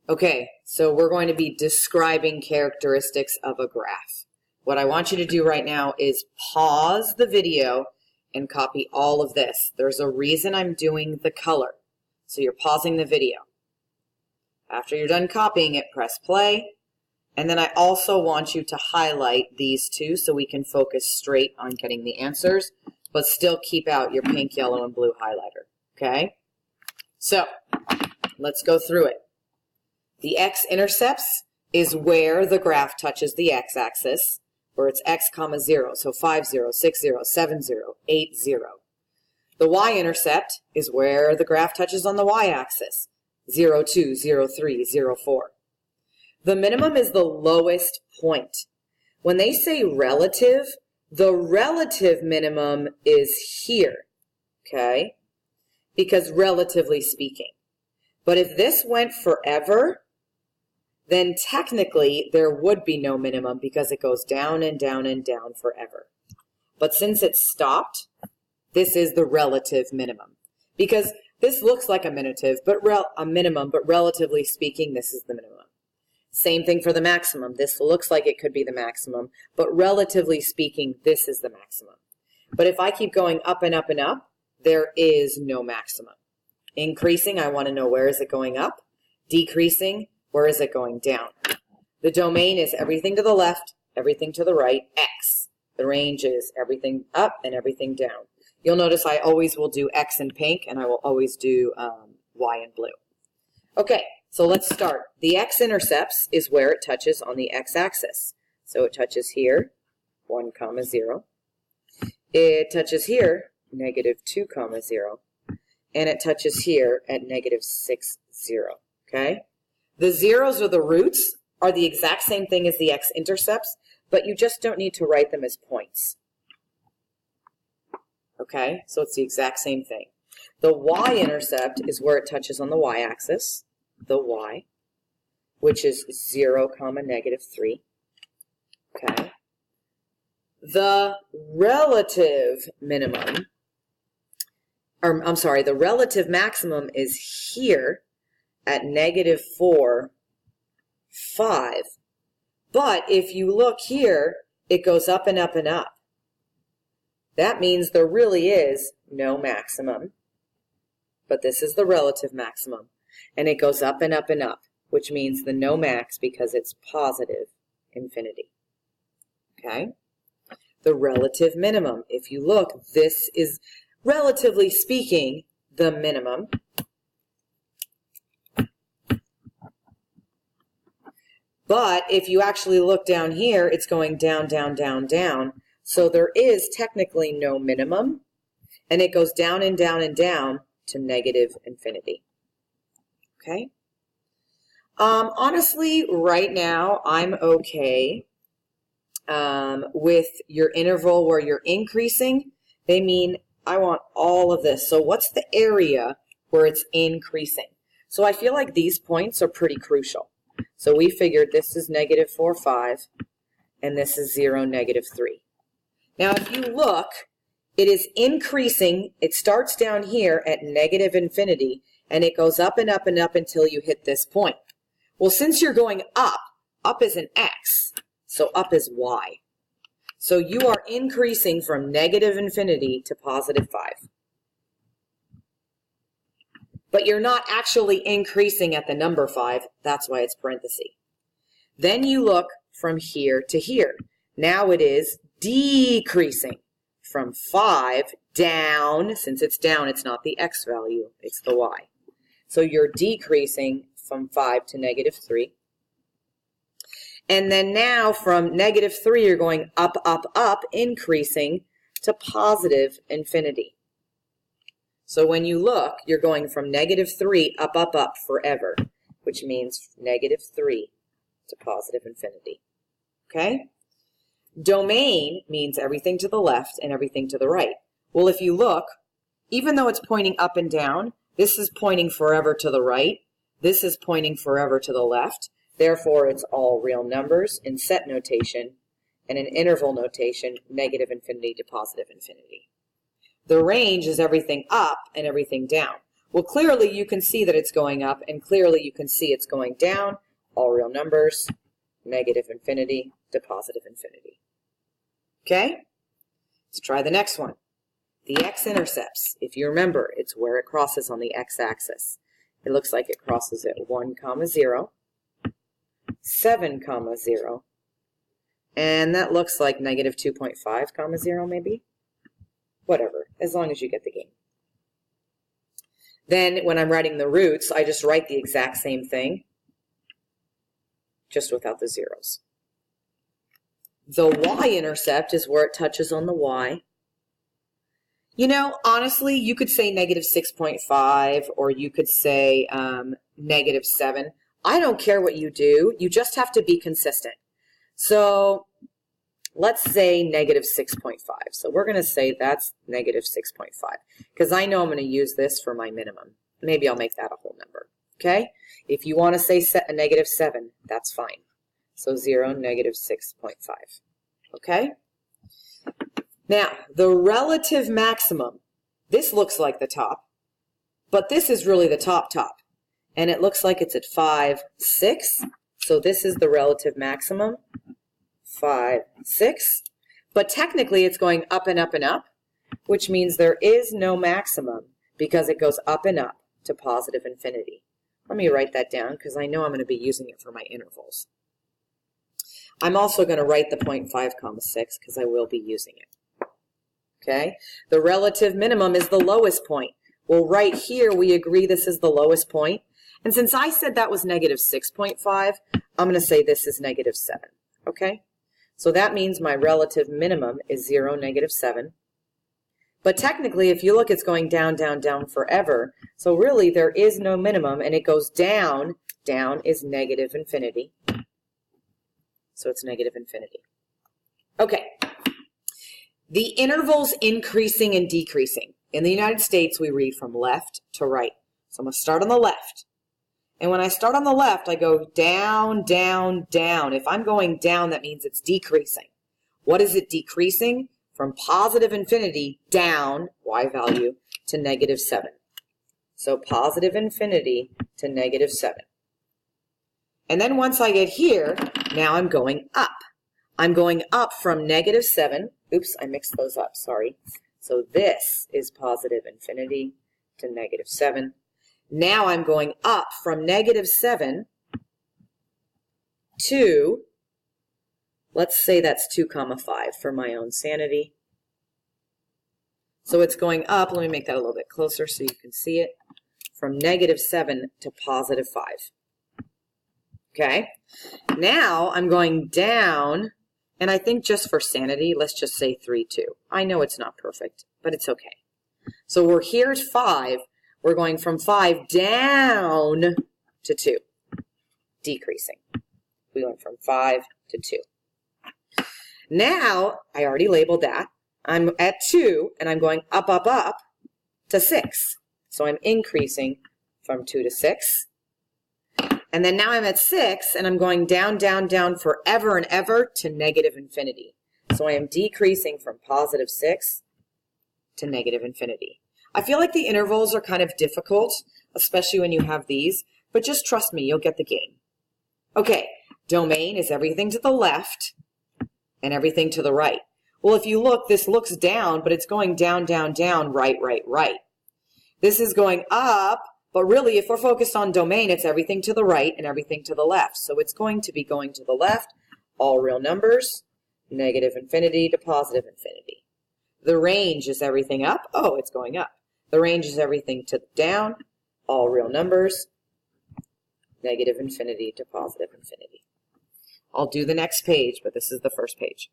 Okay, so we're going to be describing characteristics of a graph. What I want you to do right now is pause the video and copy all of this. There's a reason I'm doing the color. So you're pausing the video. After you're done copying it, press play. And then I also want you to highlight these two so we can focus straight on getting the answers, but still keep out your pink, yellow, and blue highlighter. Okay? So let's go through it. The x-intercepts is where the graph touches the x-axis, where it's x, 0, so 5, 0, 6, 0, 7, 0, 8, 0. The y-intercept is where the graph touches on the y-axis, 0, 2, 0, 3, 0, 4. The minimum is the lowest point. When they say relative, the relative minimum is here, okay? Because relatively speaking. But if this went forever, then technically there would be no minimum because it goes down and down and down forever. But since it stopped, this is the relative minimum. Because this looks like a minimum, but relatively speaking, this is the minimum. Same thing for the maximum. This looks like it could be the maximum, but relatively speaking, this is the maximum. But if I keep going up and up and up, there is no maximum. Increasing, I want to know where is it going up. Decreasing, where is it going down? The domain is everything to the left, everything to the right, X. The range is everything up and everything down. You'll notice I always will do X in pink, and I will always do Y in blue. Okay, so let's start. The x-intercepts is where it touches on the x-axis. So it touches here, 1, 0. It touches here, -2, 0. And it touches here at -6, 0. Okay? The zeros or the roots are the exact same thing as the x-intercepts, but you just don't need to write them as points. Okay? So it's the exact same thing. The y-intercept is where it touches on the y-axis, the y, which is 0, -3. Okay? The relative minimum, the relative maximum is here at -4, 5. But if you look here, it goes up and up and up. That means there really is no maximum, but this is the relative maximum. And it goes up and up and up, which means the no max because it's positive infinity. Okay? The relative minimum, if you look, this is, relatively speaking, the minimum. But if you actually look down here, it's going down, down, down, down. So there is technically no minimum, and it goes down and down and down to -infinity. Okay? Honestly, right now, I'm okay with your interval where you're increasing. They mean I want all of this. So what's the area where it's increasing? So I feel like these points are pretty crucial. So we figured this is -4, 5, and this is 0, -3. Now if you look, it is increasing. It starts down here at -infinity, and it goes up and up and up until you hit this point. Well, since you're going up, up is an X, so up is Y. So you are increasing from -infinity to +5. But you're not actually increasing at the number 5. That's why it's parentheses. Then you look from here to here. Now it is decreasing from 5 down. Since it's down, it's not the X value, it's the Y. So you're decreasing from 5 to -3. And then now from -3, you're going up, up, up, increasing to +infinity. So when you look, you're going from -3 up, up, up forever, which means -3 to +infinity. Okay? Domain means everything to the left and everything to the right. Well, if you look, even though it's pointing up and down, this is pointing forever to the right. This is pointing forever to the left. Therefore, it's all real numbers in set notation and in interval notation, -infinity to +infinity. The range is everything up and everything down. Well, clearly you can see that it's going up, and clearly you can see it's going down. All real numbers, negative infinity to positive infinity. Okay? Let's try the next one. The x-intercepts, if you remember, it's where it crosses on the x-axis. It looks like it crosses at 1, 0, 7, 0, and that looks like negative 2.5, 0 maybe. Whatever, as long as you get the game. Then when I'm writing the roots, I just write the exact same thing, just without the zeros. The y-intercept is where it touches on the y. You know, honestly, you could say negative 6.5, or you could say negative 7. I don't care what you do. You just have to be consistent. So let's say negative 6.5. So we're going to say that's negative 6.5, because I know I'm going to use this for my minimum. Maybe I'll make that a whole number. Okay? If you want to say a negative 7, that's fine. So 0, negative 6.5. Okay? Now, the relative maximum, this looks like the top, but this is really the top. And it looks like it's at 5, 6. So this is the relative maximum, 5, 6. But technically it's going up and up and up, which means there is no maximum because it goes up and up to positive infinity. Let me write that down because I know I'm going to be using it for my intervals. I'm also going to write the 0.5, 6 because I will be using it. Okay? The relative minimum is the lowest point. Well, right here we agree this is the lowest point. And since I said that was negative 6.5, I'm going to say this is negative 7. Okay? So that means my relative minimum is 0, negative 7. But technically, if you look, it's going down, down, down forever. So really, there is no minimum, and it goes down. Down is negative infinity. So it's negative infinity. Okay. The intervals increasing and decreasing. In the United States, we read from left to right. So I'm going to start on the left. And when I start on the left, I go down, down, down. If I'm going down, that means it's decreasing. What is it decreasing? From positive infinity down, y value, to negative 7. So positive infinity to negative 7. And then once I get here, now I'm going up. I'm going up from negative 7. Oops, I mixed those up, sorry. So this is positive infinity to negative 7. Now I'm going up from negative 7 to, let's say that's 2, 5 for my own sanity. So it's going up, let me make that a little bit closer so you can see it, from negative 7 to positive 5. Okay? Now I'm going down, and I think just for sanity, let's just say 3, 2. I know it's not perfect, but it's okay. So we're here at 5. We're going from 5 down to 2, decreasing. We went from 5 to 2. Now, I already labeled that. I'm at 2, and I'm going up, up, up to 6. So I'm increasing from 2 to 6. And then now I'm at 6, and I'm going down, down, down forever and ever to negative infinity. So I am decreasing from positive 6 to negative infinity. I feel like the intervals are kind of difficult, especially when you have these, but just trust me, you'll get the game. Okay, domain is everything to the left and everything to the right. Well, if you look, this looks down, but it's going down, down, down, right, right, right. This is going up, but really, if we're focused on domain, it's everything to the right and everything to the left. So it's going to be going to the left, all real numbers, negative infinity to positive infinity. The range is everything up. Oh, it's going up. The range is everything to down, all real numbers, negative infinity to positive infinity. I'll do the next page, but this is the first page.